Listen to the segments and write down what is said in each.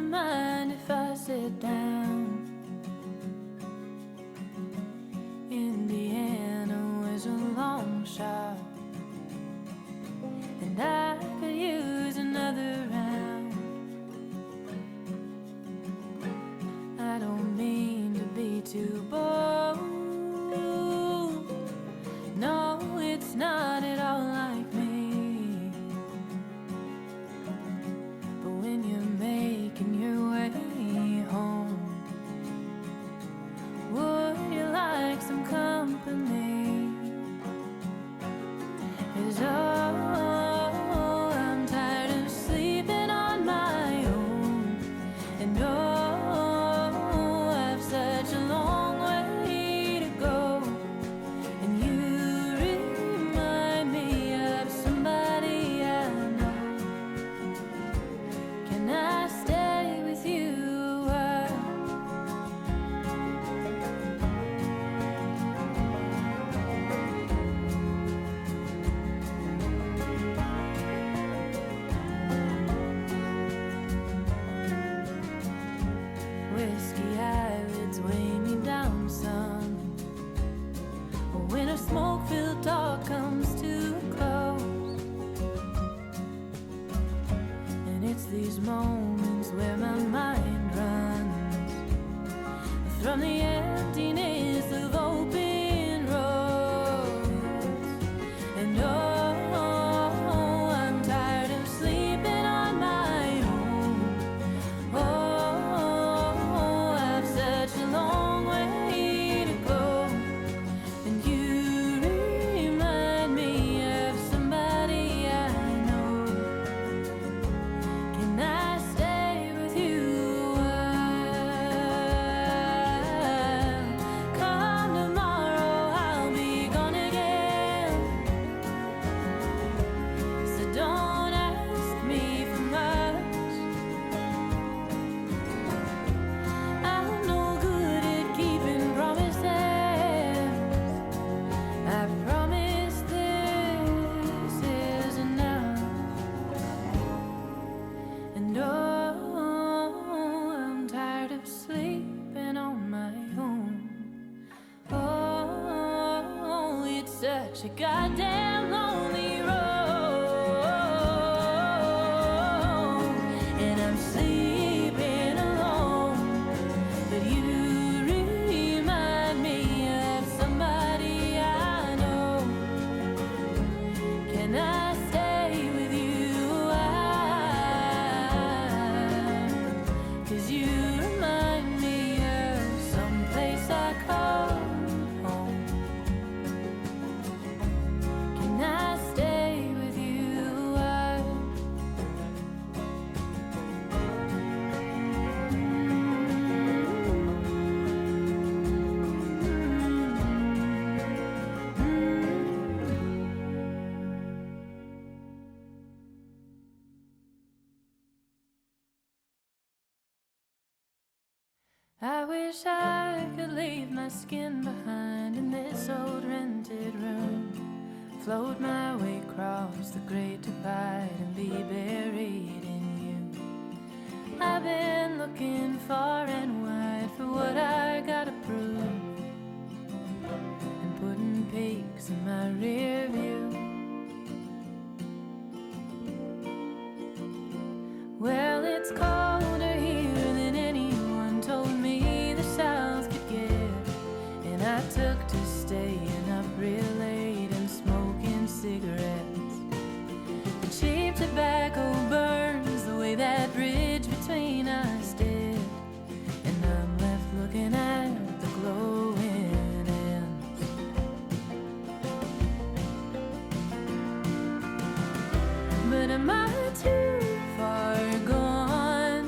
mind if I sit down? Indiana was a long shot, and I could use another round. I don't mean to be too bold. No, it's not at all like me. But when you're making your way home, would you like some company? 'Cause oh, I'm tired of sleeping on my own. And oh, I've such a long way to go. And you remind me of somebody I know. Can I stay with you a while? Whiskey eyelids weigh me down some. When a smoke-filled talk comes too close, and it's these moments where my mind runs from the emptiness of open roads. And oh, I'm tired of sleeping on my own. Oh, I've such a long way to go. And you remind me of somebody I know. Can I stay with you a while? Come tomorrow, I'll be gone again. So don't ask me for much. I'm no good at keeping promises. I promise this is enough. And oh, I'm tired of sleeping on my own. Oh, it's such a goddamn lonely road. And I'm sleeping alone. But you remind me of somebody I know. Can I stay with you a while? 'Cause you remind me of someplace I call home. Can I stay with you a while? I wish I could leave my skin behind in this old rented room, float my way across the great divide and be buried in you. I've been looking far and wide for what I gotta prove, and putting peaks in my rear view. Well, it's colder here than anyone told me the South could get, and I took to staying up real late and smoking cigarettes. The cheap tobacco burns the way that bridge between us did, and I'm left looking at the glowing ends. But am I too far gone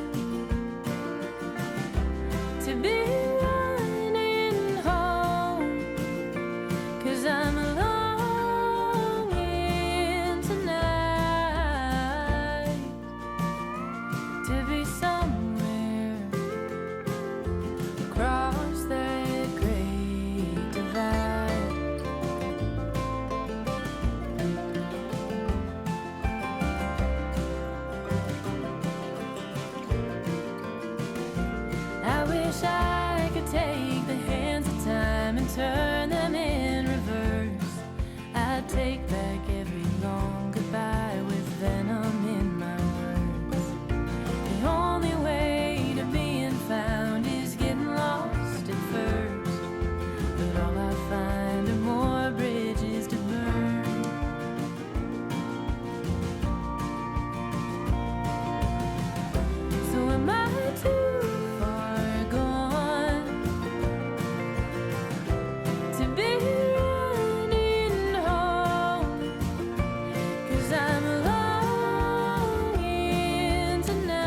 to be running home? 'Cause I'm longing tonight to be somewhere across that great divide. turn them in reverse. I'd take back every long goodbye with venom in my words. The only way to being found is getting lost at first, but all I find are more bridges to burn. So am I too far gone to be running home? 'Cause I'm longing tonight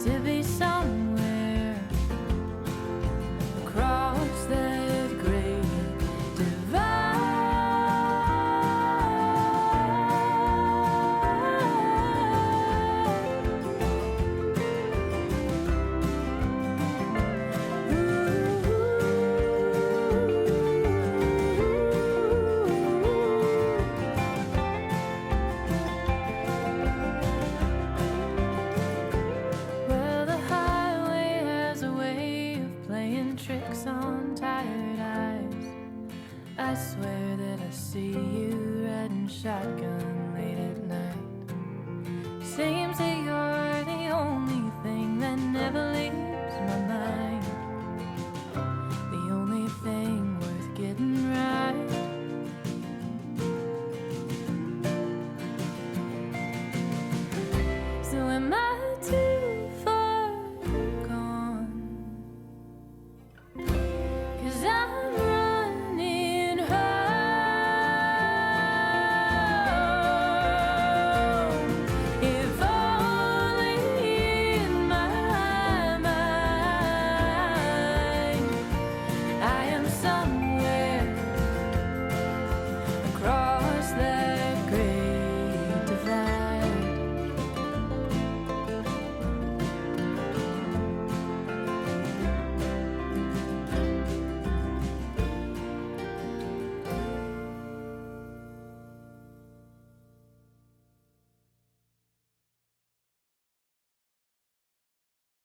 to be somewhere across that great Well, the highway has a way of playing tricks on tired eyes. I swear that I see you riding shotgun late at night. Seems the